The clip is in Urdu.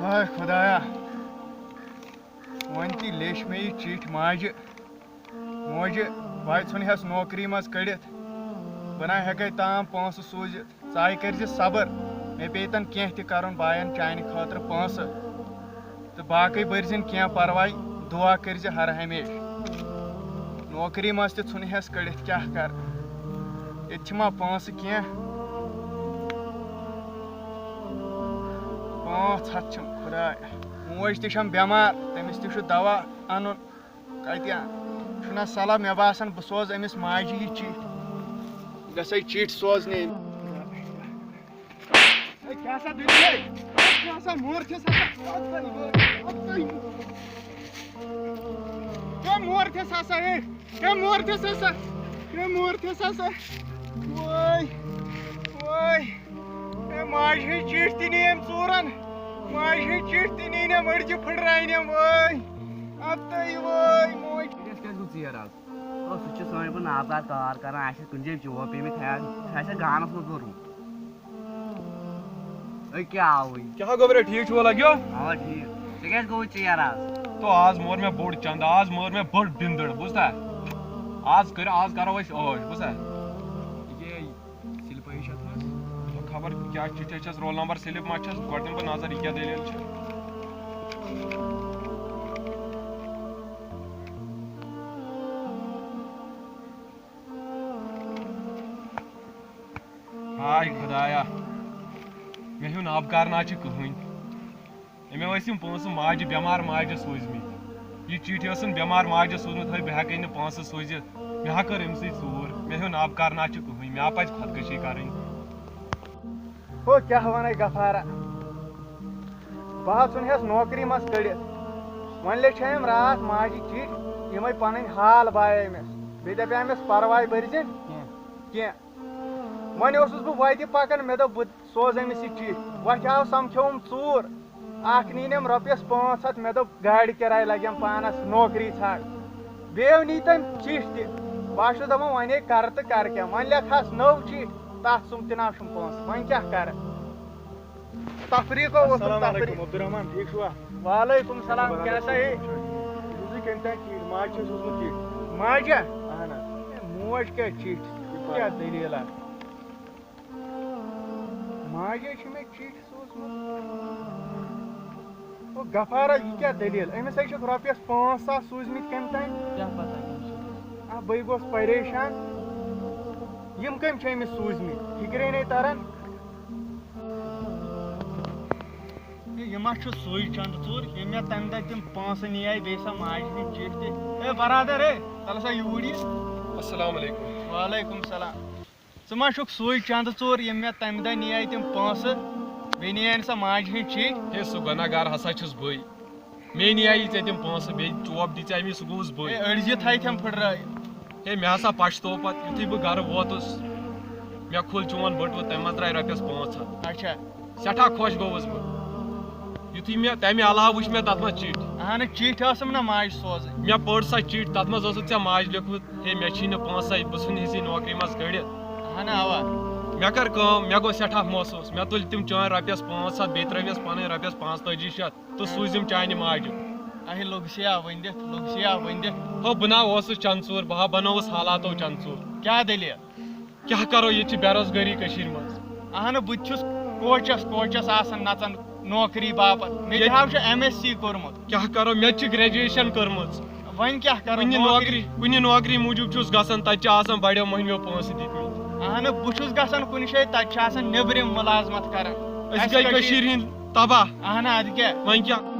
ہائے خدایا ون تی لیچ مے یہ چیٹ ماجہ موجہ بھائی ژھن ہس نوکری مز کڑتھ بنا ہیکے تام پونسہٕ سوٗزِتھ ژٕ کٔرزِ صبر مےٚ پیتن کینٛہہ تہِ کرُن باین چانہِ خٲطرٕ پونسہٕ تہٕ باقٕے بٔرزِن کینٛہہ پرواے دعا کٔرزِ ہر ہمیشہِ نوکری مز تہِ ژھُنہِ ہس کٔڑتھ کیٛاہ کر ییٚتہِ چھِ ما پونسہٕ کینٛہہ 500 چھِم خدایا موج تہِ چھم بٮ۪مار تٔمِس تہِ چھُ دوا اَنُن کتہِ چھُنہ صلاح مےٚ باسان بہٕ سوزٕ أمِس ماجہِ یہِ چِٹھۍ گژھے چِٹھۍ سوزنہِ ماجہِ ہٕنٛز چِٹھۍ تہِ نی أمۍ ژوٗرن ماجہِ ہٕنٛز چِٹھۍ تہِ نی نم أڑجہِ پھٕٹراونم وٲے اَدٕ وٲے موج ژیر آز سُہ چھُ سٲنۍ پٲٹھۍ آزاد کار کران اَسہِ کُنہِ جایہِ چوب پیٚمٕتۍ سُہ آسہِ گانس منٛز کوٚرمُت کیٛاہ آوٕے کیٛاہ گوٚبرے ٹھیٖک چھُوا لگیو اوا ٹھیٖک ژےٚ کیٛازِ گوٚوُے ژیر آز تو آز مور مےٚ بوٚڑ چند آز مور مےٚ بٔڑ بِندٕر بوٗزتھا آز کرو أسۍ عٲش بوٗزتھا سِلپٲہی چھِ اتھ منٛز خبر کیٛاہ چِٹھۍ چھس رول نمبر سِلپ ما چھس گۄڈٕ دِمہٕ بہٕ نظر یہِ کیٛاہ دٔلیٖل چھِ ہاے خدایا مےٚ ہیوٚن آبکارنا چھِ کٕہٕنۍ أمۍ ٲسۍ یِم پونٛسہٕ ماجہِ بٮ۪مار ماجہِ سوٗزمٕتۍ یہِ چِٹھۍ ٲسٕن بٮ۪مار ماجہِ سوٗزمٕژ ہے بہٕ ہٮ۪کَے نہٕ پونٛسہٕ سوٗزِتھ مےٚ ہا کٔر أمۍ سٕے ژوٗر مےٚ ہیوٚن آبکارنا چھِ کٕہٕنۍ مےٚ ہا پَزِ خۄدکٔشی کَرٕنۍ ہو کیٛاہ وَنے غفارا بہٕ حظ ژھُن ہس نوکری منٛز کٔڑِتھ وۄنۍ لیٚچھے أمۍ راتھ ماجہِ چِٹھۍ یِمے پنٕنۍ حال بایے أمِس بیٚیہِ دپے أمِس پرواے بٔرزِ کینٛہہ وۄنۍ اوسُس بہٕ وتہِ پکان مےٚ دوٚپ بہٕ سوزٕ أمِس یہِ چِٹھۍ وتہِ آو سمکھیوم ژوٗر اکھ نِنم رۄپیس 500 مےٚ دوٚپ گاڑِ کِراے لگیم پانس نوکری ژھانڈ بیٚیہِ نی تٔمۍ چِٹھۍ تہِ بہٕ چھُس دپان وۄنۍ کرٕ تہٕ کرٕ کیٛاہ وۄنۍ لیکھہس نٔو چِٹھۍ تتھ سُمبتناو چھُم پونٛسہٕ وۄنۍ کیٛاہ کرٕ تفریٖقو اوسُم تفریٖق عبدالرحمان ٹھیٖک چھُوا وعلیکُم السلام کیٛاہ سا ہے بوٗزٕے کٔمۍ تانۍ چِٹھۍ ماجہِ چھِ سوٗزمُت چِٹھۍ ماجا اہن حظ موج کیٛاہ چِٹھۍ کیٛاہ دٔلیٖلا ماجے چھِ مےٚ چِٹھۍ سوٗزمُت او غفارا یہِ کیٛاہ دٔلیٖل أمِس ہے چھِکھ رۄپیس 5,000 سوٗزمٕتۍ کٔمۍ تانۍ کیٛاہ پتہ بٕے گوس پریشان یِم کٔمۍ چھِ أمِس سوٗزمٕتۍ فِکرے نے تران یہِ ما چھُ سُے چند ژوٗر ییٚمۍ مےٚ تمہِ دۄہ تِم پونٛسہٕ نِیے بیٚیہِ سۄ ماجہِ ہٕنٛدۍ چِٹھۍ تہِ اے برادر ہے تَلہٕ سا یوٗرۍ یہِ السلام علیکم وعلیکُم سلام ژٕ ما چھُکھ سُے چند ژوٗر ییٚمۍ مےٚ تمہِ دۄہ نِیے تِم پونٛسہٕ بیٚیہِ نِیے سۄ ماجہِ ہٕنٛدۍ چِٹھۍ ہے سُہ گۄناہ گار ہسا چھُس بٕے مےٚ نِیے ژےٚ تِم پونٛسہٕ بیٚیہِ چوب دِژے مےٚ سُہ گوٚوُس بٕے أڑجہِ تھایتھم پھٕٹرٲیِتھ ہے مےٚ ہسا پشتو پتہٕ یُتھُے بہٕ گرٕ ووتُس مےٚ کھوٗل چون بٔٹوٕ تَمہِ منٛز درٛاے رۄپیس 500 اچھا سٮ۪ٹھاہ خۄش گوٚوُس بہٕ یُتھُے مےٚ تَمہِ علاوٕ وٕچھ مےٚ تتھ منٛز چِٹھۍ اہن چِٹھۍ ٲسٕم نہ ماجہِ سوزٕنۍ مےٚ پٔر سۄ چِٹھۍ تتھ منٛز اوسُکھ ژےٚ ماجہِ لیوٚکھمُت ہے مےٚ چھی نہٕ پونٛسے بہٕ ژھٕنہٕ ہسے نوکری منٛز کٔڑِتھ اہن اوا مےٚ کٔر کٲم مےٚ گوٚو سٮ۪ٹھاہ محسوٗس مےٚ تُلۍ تِم چٲنۍ رۄپیس 500 بیٚیہِ ترٲونس پنٕنۍ رۄپیس 4500 تہٕ سوٗزِم چانہِ ماجہِ اہے لوٚگسیا ؤنِتھ ہو بہٕ نا اوسُس چند ژوٗر بہٕ ہا بنووُس حالاتو چند ژوٗر کیٛاہ دٔلیٖل کیٛاہ کرو ییٚتہِ چھِ بے روزگٲری کٔشیٖرِ منٛز اہن بہٕ تہِ چھُس کوچس آسان نژان نوکری باپتھ مےٚ تہِ حظ چھُ MSc کوٚرمُت کیٛاہ کرو مےٚ تہِ چھِ گریجویشن کٔرمٕژ وۄنۍ کیٛاہ کرو کُنہِ نوکری موٗجوٗب چھُس گژھان تتہِ چھِ آسان بڑیو مٔہنیو پونٛسہٕ دِتمٕتۍ اہن بہٕ چھُس گژھان کُنہِ جایہِ تتہِ چھِ آسان نیبرِم مُلازمت کران أسۍ گٔے کٔشیٖرِ ہِنٛدۍ تباہ اہن ادٕ کیٛاہ وۄنۍ کیٛاہ